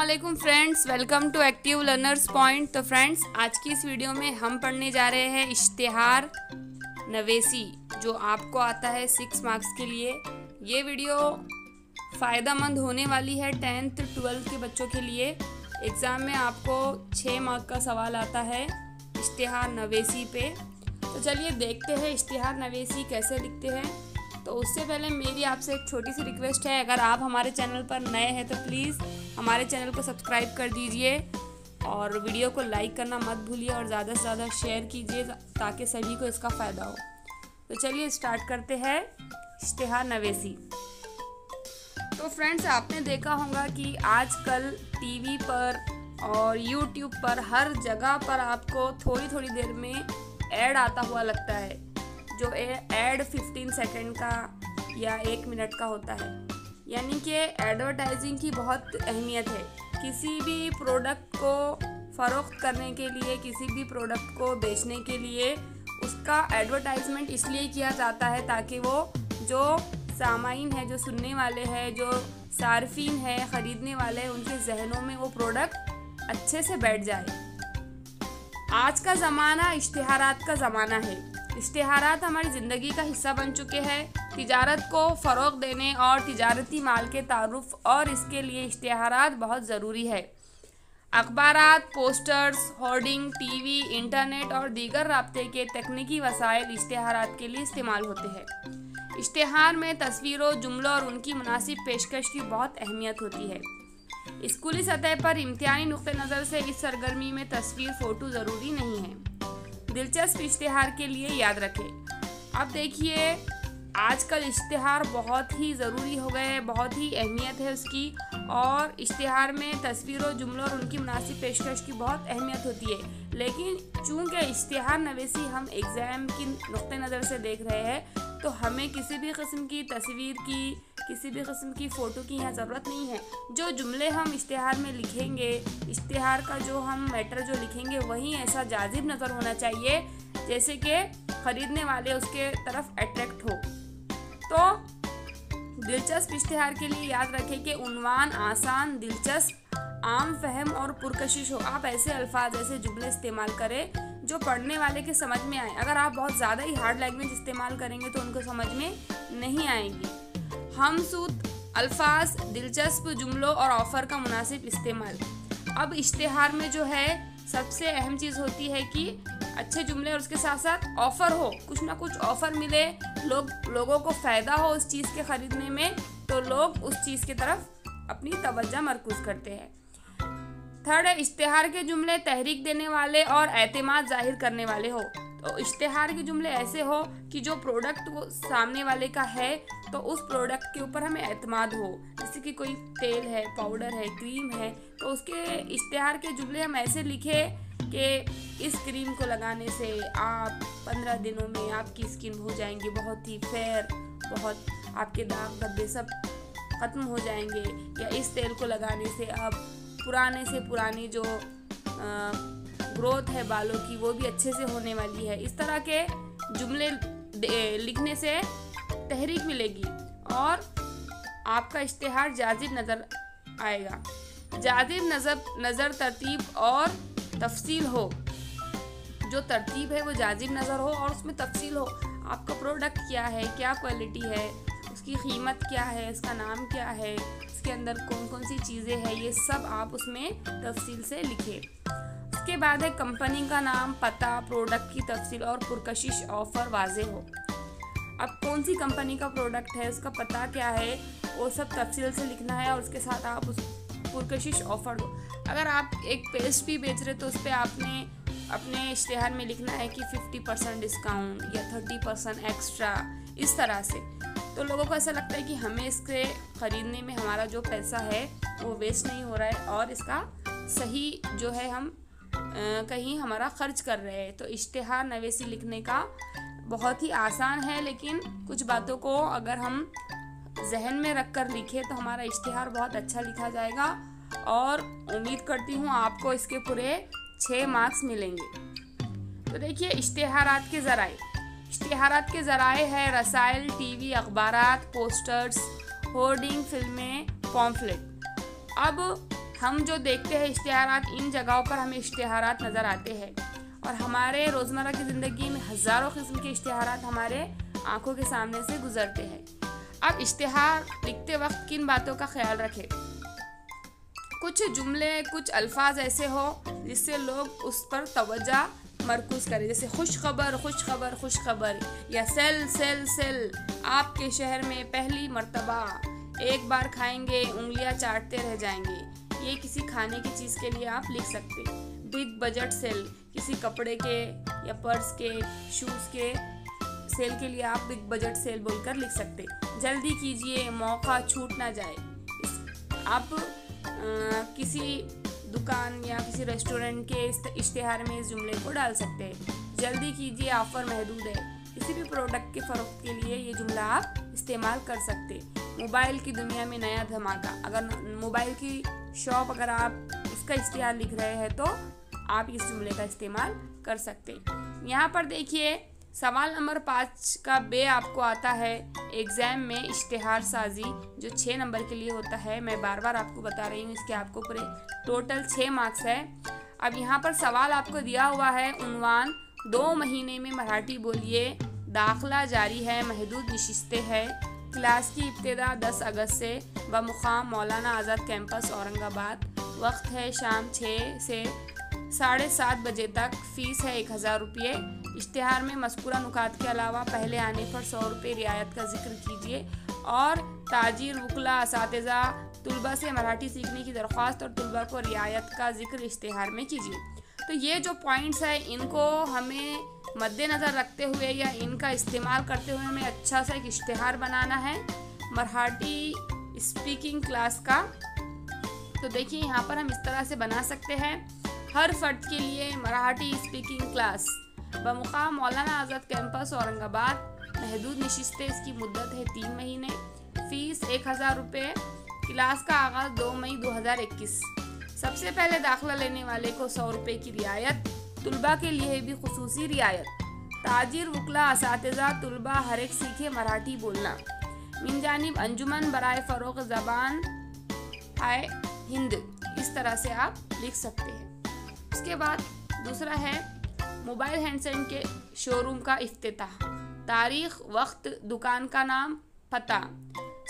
अस्सलामुअलैकुम friends, welcome to active learners point. तो friends, आज की इस वीडियो में हम पढ़ने जा रहे हैं इश्तिहार नवेसी, जो आपको आता है 6 मार्क्स के लिए। ये वीडियो फ़ायदेमंद होने वाली है 10th 12th के बच्चों के लिए। एग्ज़ाम में आपको 6 मार्क का सवाल आता है इश्तिहार नवेसी पे। तो चलिए देखते हैं इश्तिहार नवेसी कैसे लिखते हैं। तो उससे पहले मेरी आपसे एक छोटी सी रिक्वेस्ट है, अगर आप हमारे चैनल पर नए हैं तो प्लीज़ हमारे चैनल को सब्सक्राइब कर दीजिए और वीडियो को लाइक करना मत भूलिए और ज़्यादा से ज़्यादा शेयर कीजिए ताकि सभी को इसका फ़ायदा हो। तो चलिए स्टार्ट करते हैं इश्तिहार नवेसी। तो फ्रेंड्स, आपने देखा होगा कि आजकल टीवी पर और यूट्यूब पर हर जगह पर आपको थोड़ी थोड़ी देर में ऐड आता हुआ लगता है, जो ऐड 15 सेकंड का या 1 मिनट का होता है। यानी कि एडवर्टाइजिंग की बहुत अहमियत है। किसी भी प्रोडक्ट को फ़रोख्त करने के लिए, किसी भी प्रोडक्ट को बेचने के लिए उसका एडवर्टाइजमेंट इसलिए किया जाता है ताकि वो जो सामाइन है, जो सुनने वाले हैं, जो सार्फिन है, ख़रीदने वाले हैं, उनके जहनों में वो प्रोडक्ट अच्छे से बैठ जाए। आज का ज़माना इश्तिहारात का ज़माना है। इश्तिहारात हमारी ज़िंदगी का हिस्सा बन चुके हैं। तिजारत को फ़रोग़ देने और तिजारती माल के तारुफ और इसके लिए इश्तिहारात बहुत ज़रूरी है। अखबारात, पोस्टर्स, होर्डिंग, टीवी, इंटरनेट और दीगर राब्ते के तकनीकी वसाइल इश्तिहारात के लिए इस्तेमाल होते हैं। इश्तिहार में तस्वीरों, जुमलों और उनकी मुनासिब पेशकश की बहुत अहमियत होती है। स्कूली सतह पर इम्तिहानी नुक्ते नज़र से इस सरगर्मी में तस्वीर फ़ोटो ज़रूरी नहीं है। दिलचस्प इश्तिहार के लिए याद रखें। अब देखिए, आजकल इश्तिहार बहुत ही ज़रूरी हो गए हैं, बहुत ही अहमियत है उसकी, और इश्तिहार में तस्वीरों, जुमलों और उनकी मुनासिब पेशकश की बहुत अहमियत होती है। लेकिन चूँकि इश्तिहार नवेसी हम एग्ज़ाम की नुक्ते नज़र से देख रहे हैं, तो हमें किसी भी किस्म की तस्वीर की, किसी भी किस्म की फ़ोटो की यहाँ ज़रूरत नहीं है। जो जुमले हम इश्तिहार में लिखेंगे, इश्तिहार का जो हम मैटर जो लिखेंगे, वही ऐसा जाजिब नज़र होना चाहिए जैसे कि ख़रीदने वाले उसके तरफ अट्रैक्ट हो। तो दिलचस्प इश्तिहार के लिए याद रखें कि उन्वान आसान, दिलचस्प, आम फहम और पुरकशिश हो। आप ऐसे अल्फाज, ऐसे जुमले इस्तेमाल करें जो पढ़ने वाले के समझ में आए। अगर आप बहुत ज़्यादा ही हार्ड लैंग्वेज इस्तेमाल करेंगे तो उनको समझ में नहीं आएगी। हमसूद अल्फाज, दिलचस्प जुमलों और ऑफ़र का मुनासिब इस्तेमाल। अब इश्तिहार में जो है सबसे अहम चीज़ होती है कि अच्छे जुमले और उसके साथ साथ ऑफ़र हो, कुछ ना कुछ ऑफ़र मिले, लोगों को फ़ायदा हो उस चीज़ के ख़रीदने में, तो लोग उस चीज़ की तरफ अपनी तवज्जो मरकूज़ करते हैं। थर्ड है, इश्तिहार के जुमले तहरीक देने वाले और एतमाद जाहिर करने वाले हो। तो इश्तिहार के जुमले ऐसे हो कि जो प्रोडक्ट वो सामने वाले का है, तो उस प्रोडक्ट के ऊपर हमें एतमाद हो। जैसे कि कोई तेल है, पाउडर है, क्रीम है, तो उसके इश्तिहार के जुमले हम ऐसे लिखें कि इस क्रीम को लगाने से आप 15 दिनों में आपकी स्किन हो जाएंगी बहुत ही फेयर, बहुत आपके दाग धब्बे सब ख़त्म हो जाएंगे, या इस तेल को लगाने से आप पुराने से पुरानी जो ग्रोथ है बालों की, वो भी अच्छे से होने वाली है। इस तरह के जुमले लिखने से तहरीक मिलेगी और आपका इश्तिहार जाजिब नज़र आएगा। जाजिब नज़र तरतीब और तफसील हो। जो तरतीब है वो जाजिब नज़र हो और उसमें तफसील हो। आपका प्रोडक्ट क्या है, क्या क्वालिटी है, उसकी कीमत क्या है, इसका नाम क्या है, इसके अंदर कौन कौन सी चीज़ें हैं, ये सब आप उसमें तफसील से लिखें। उसके बाद है कंपनी का नाम, पता, प्रोडक्ट की तफसील और पुरकशिश ऑफ़र वाज़े हो। अब कौन सी कंपनी का प्रोडक्ट है, उसका पता क्या है, वो सब तफसील से लिखना है और उसके साथ आप उस पुरकशिश ऑफ़र दो। अगर आप एक पेस्ट भी बेच रहे तो उस पर आपने अपने इश्तिहार में लिखना है कि 50% डिस्काउंट या 30% एक्स्ट्रा, इस तरह से। तो लोगों को ऐसा लगता है कि हमें इसके ख़रीदने में हमारा जो पैसा है वो वेस्ट नहीं हो रहा है और इसका सही जो है हम कहीं हमारा ख़र्च कर रहे हैं। तो इश्तिहार नवेसी लिखने का बहुत ही आसान है, लेकिन कुछ बातों को अगर हम जहन में रख कर लिखें तो हमारा इश्तिहार बहुत अच्छा लिखा जाएगा और उम्मीद करती हूँ आपको इसके पूरे 6 मार्क्स मिलेंगे। तो देखिए, इश्तिहारात के ज़राए। इश्तिहारात के ज़राए है रसाइल, टीवी, अखबारात, पोस्टर्स, होर्डिंग, फिल्में, पॉम्फलेट। अब हम जो देखते हैं इश्तिहारात, इन जगहों पर हमें इश्तिहारात नज़र आते हैं और हमारे रोज़मर्रा की ज़िंदगी में हज़ारों किस्म के इश्तिहारात हमारे आंखों के सामने से गुजरते हैं। अब इश्तिहार लिखते वक्त किन बातों का ख्याल रखें? कुछ जुमले, कुछ अल्फाज ऐसे हो जिससे लोग उस पर तवज्जो मरकूज़ करें, जैसे खुश खबर खुश खबर खुश खबर, या सेल सेल सेल, आपके शहर में पहली मर्तबा, एक बार खाएंगे उंगलियां चाटते रह जाएंगे। ये किसी खाने की चीज़ के लिए आप लिख सकते। बिग बजट सेल, किसी कपड़े के या पर्स के, शूज़ के सेल के लिए आप बिग बजट सेल बोलकर लिख सकते। जल्दी कीजिए, मौका छूट ना जाए। आप किसी दुकान या किसी रेस्टोरेंट के इश्तिहार में इस जुमले को डाल सकते हैं। जल्दी कीजिए, ऑफ़र महदूद है। किसी भी प्रोडक्ट के फ़रोख्त के लिए ये जुमला आप इस्तेमाल कर सकते। मोबाइल की दुनिया में नया धमाका, अगर मोबाइल की शॉप अगर आप उसका इश्तिहार लिख रहे हैं तो आप इस जुमले का इस्तेमाल कर सकते। यहाँ पर देखिए सवाल नंबर 5 का बे आपको आता है एग्ज़ाम में इश्तिहार साजी, जो 6 नंबर के लिए होता है। मैं बार बार आपको बता रही हूँ, इसके आपको पूरे टोटल 6 मार्क्स है। अब यहाँ पर सवाल आपको दिया हुआ है, उन्वान 2 महीने में मराठी बोलिए, दाखिला जारी है, महदूद नशिस्तें है, क्लास की इब्तिदा 10 अगस्त से, बमुकाम मौलाना आज़ाद कैंपस औरंगाबाद, वक्त है शाम 6 से 7:30 बजे तक, फ़ीस है 1000 रुपये। इश्तिहार में मज़कूरा नुकात के अलावा पहले आने पर 100 रुपये रियायत का जिक्र कीजिए और ताजिर, वकला, असातिज़ा, तुलबा से मराठी सीखने की दरख्वास्त और तुलबा को रियायत का जिक्र इश्तिहार में कीजिए। तो ये जो पॉइंट्स है इनको हमें मद्देनज़र रखते हुए या इनका इस्तेमाल करते हुए हमें अच्छा सा एक इश्तिहार बनाना है मराठी स्पीकिंग क्लास का। तो देखिए यहाँ पर हम इस तरह से बना सकते हैं। हर फर्द के लिए मराठी स्पीकिंग क्लास, बमुकाम मौलाना आज़ाद कैंपस औरंगाबाद, महदूद नशिस्तें, इसकी मुद्दत है 3 महीने, फ़ीस 1000 रुपये, क्लास का आगाज़ 2 मई 2021। सबसे पहले दाखिला लेने वाले को 100 रुपये की रियायत, तुलबा के लिए भी खुसूसी रियायत। ताजिर, वकला, असातिज़ा, तुलबा हर एक सीखे मराठी बोलना। मिन जानिब अंजुमन बराए फ़रोग़ ज़बान आए हिंद, इस तरह से आप लिख सकते हैं। उसके बाद दूसरा है मोबाइल हैंडसेट के शोरूम का इफ्तिताह, तारीख़, वक्त, दुकान का नाम, पता।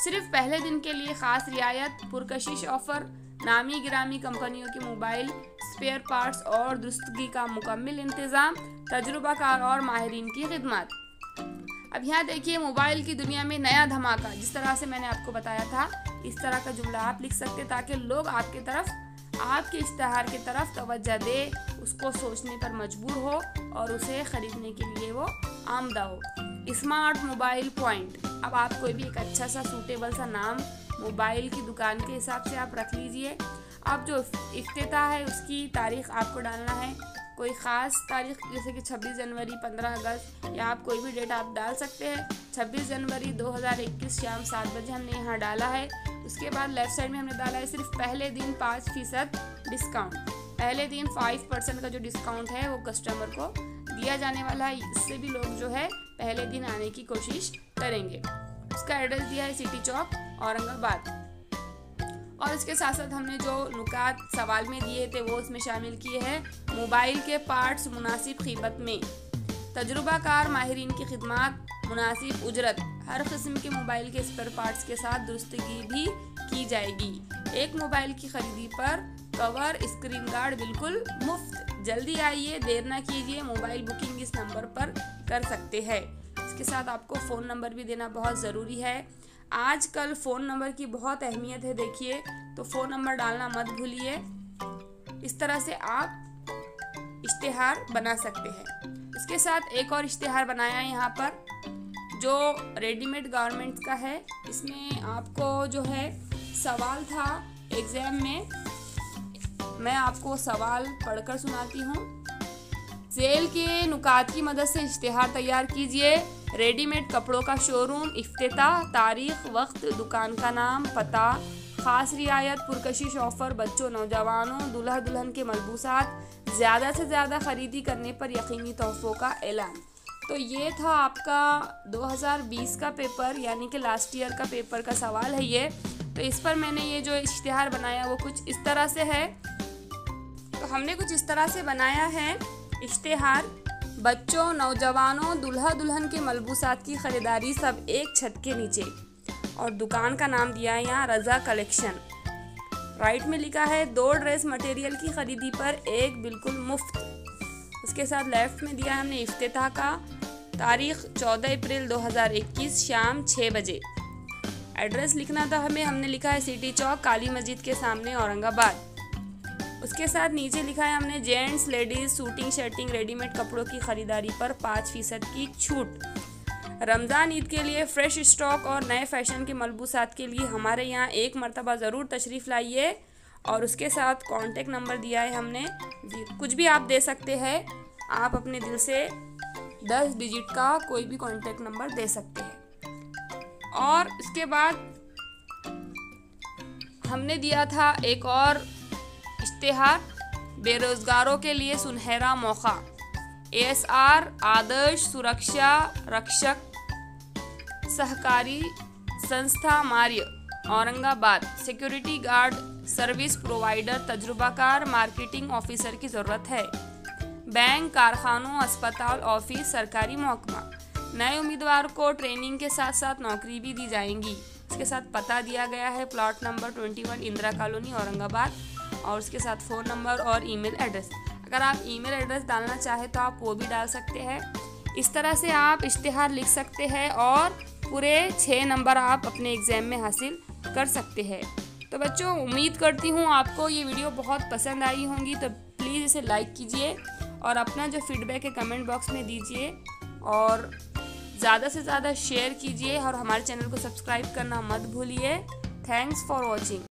सिर्फ पहले दिन के लिए ख़ास रियायत, पुरकशिश ऑफ़र, नामी गिरामी कंपनियों के मोबाइल स्पेयर पार्ट्स और दुरुस्तगी का मुकम्मल इंतज़ाम, तजुर्बाकार और माहिरीन की खिदमत। अब यहाँ देखिए मोबाइल की दुनिया में नया धमाका, जिस तरह से मैंने आपको बताया था इस तरह का जुमला आप लिख सकते ताकि लोग आपके तरफ, आपके इश्तिहार की तरफ तवज्जो दे, उसको सोचने पर मजबूर हो और उसे ख़रीदने के लिए वो आमदा हो। स्मार्ट मोबाइल पॉइंट, अब आप कोई भी एक अच्छा सा सूटेबल सा नाम मोबाइल की दुकान के हिसाब से आप रख लीजिए। अब जो इफ्तिताह है उसकी तारीख़ आपको डालना है, कोई ख़ास तारीख़ जैसे कि 26 जनवरी, 15 अगस्त, या आप कोई भी डेट आप डाल सकते हैं। 26 जनवरी 2021 शाम 7 बजे हमने यहाँ डाला है। उसके बाद लेफ़्ट साइड में हमने डाला है सिर्फ पहले दिन 5% डिस्काउंट। पहले दिन 5% का जो डिस्काउंट है वो कस्टमर को दिया जाने वाला है। इससे भी लोग जो है पहले दिन आने की कोशिश करेंगे। उसका एड्रेस दिया है सिटी चौक औरंगाबाद। और इसके साथ साथ हमने जो नुकात सवाल में दिए थे वो इसमें शामिल किए हैं। मोबाइल के पार्ट्स मुनासिब कीमत में, तजुर्बाकार माहिरीन की खिदमत, मुनासिब उजरत, हर किस्म के मोबाइल के स्पेयर पार्ट्स के साथ दुरुस्तगी भी की जाएगी। एक मोबाइल की खरीदी पर कवर, स्क्रीन गार्ड बिल्कुल मुफ्त। जल्दी आइए, देर ना कीजिए। मोबाइल बुकिंग इस नंबर पर कर सकते हैं। इसके साथ आपको फ़ोन नंबर भी देना बहुत ज़रूरी है। आजकल फ़ोन नंबर की बहुत अहमियत है, देखिए, तो फ़ोन नंबर डालना मत भूलिए। इस तरह से आप इश्तिहार बना सकते हैं। इसके साथ एक और इश्तिहार बनाया है यहाँ पर जो रेडीमेड गारमेंट्स का है। इसमें आपको जो है सवाल था एग्ज़ाम में, मैं आपको सवाल पढ़कर सुनाती हूँ। जेल के नुकात की मदद से इश्तिहार तैयार कीजिए। रेडीमेड कपड़ों का शोरूम, इफ्तिताह, तारीख़, वक्त, दुकान का नाम, पता, ख़ास रियायत, पुरकशिश ऑफ़र, बच्चों, नौजवानों, दूल्हा दुल्हन के मलबूसात, ज़्यादा से ज़्यादा ख़रीदी करने पर यकीनी तोहफ़ों का ऐलान। तो ये था आपका 2020 का पेपर, यानी कि लास्ट ईयर का पेपर का सवाल है ये। तो इस पर मैंने ये जो इश्तिहार बनाया वो कुछ इस तरह से है। तो हमने कुछ इस तरह से बनाया है इश्तिहार। बच्चों, नौजवानों, दुल्हा दुल्हन के मलबूसात की ख़रीदारी सब एक छत के नीचे, और दुकान का नाम दिया है यहाँ रज़ा कलेक्शन। राइट में लिखा है 2 ड्रेस मटेरियल की ख़रीदी पर 1 बिल्कुल मुफ्त। उसके साथ लेफ़्ट में दिया है हमने इफ्तिताह का तारीख़ 14 अप्रैल 2021 शाम 6 बजे। एड्रेस लिखना था हमें, हमने लिखा है सिटी चौक, काली मस्जिद के सामने, औरंगाबाद। उसके साथ नीचे लिखा है हमने gents ladies suiting shirting readymade कपड़ों की ख़रीदारी पर 5% की छूट। रमज़ान ईद के लिए फ़्रेश स्टॉक और नए फैशन के मलबूसात के लिए हमारे यहाँ एक मरतबा ज़रूर तशरीफ़ लाइए। और उसके साथ कॉन्टेक्ट नंबर दिया है हमने, कुछ भी आप दे सकते हैं, आप अपने दिल से 10 डिजिट का कोई भी कॉन्टेक्ट नंबर दे सकते हैं। और उसके बाद हमने दिया था एक और इश्तिहार, बेरोज़गारों के लिए सुनहरा मौका। ASR आदर्श सुरक्षा रक्षक सहकारी संस्था मार्य, Aurangabad, security guard service provider तजुर्बाकार मार्केटिंग ऑफिसर की ज़रूरत है। बैंक, कारखानों, अस्पताल, ऑफिस, सरकारी महकमा। नए उम्मीदवार को ट्रेनिंग के साथ साथ नौकरी भी दी जाएंगी। इसके साथ पता दिया गया है plot number 21 Indira colony, Aurangabad, और उसके साथ फ़ोन नंबर और ईमेल एड्रेस। अगर आप ईमेल एड्रेस डालना चाहें तो आप वो भी डाल सकते हैं। इस तरह से आप इश्तिहार लिख सकते हैं और पूरे 6 नंबर आप अपने एग्ज़ाम में हासिल कर सकते हैं। तो बच्चों, उम्मीद करती हूँ आपको ये वीडियो बहुत पसंद आई होंगी। तो प्लीज़ इसे लाइक कीजिए और अपना जो फीडबैक है कमेंट बॉक्स में दीजिए, और ज़्यादा से ज़्यादा शेयर कीजिए, और हमारे चैनल को सब्सक्राइब करना मत भूलिए। Thanks for watching.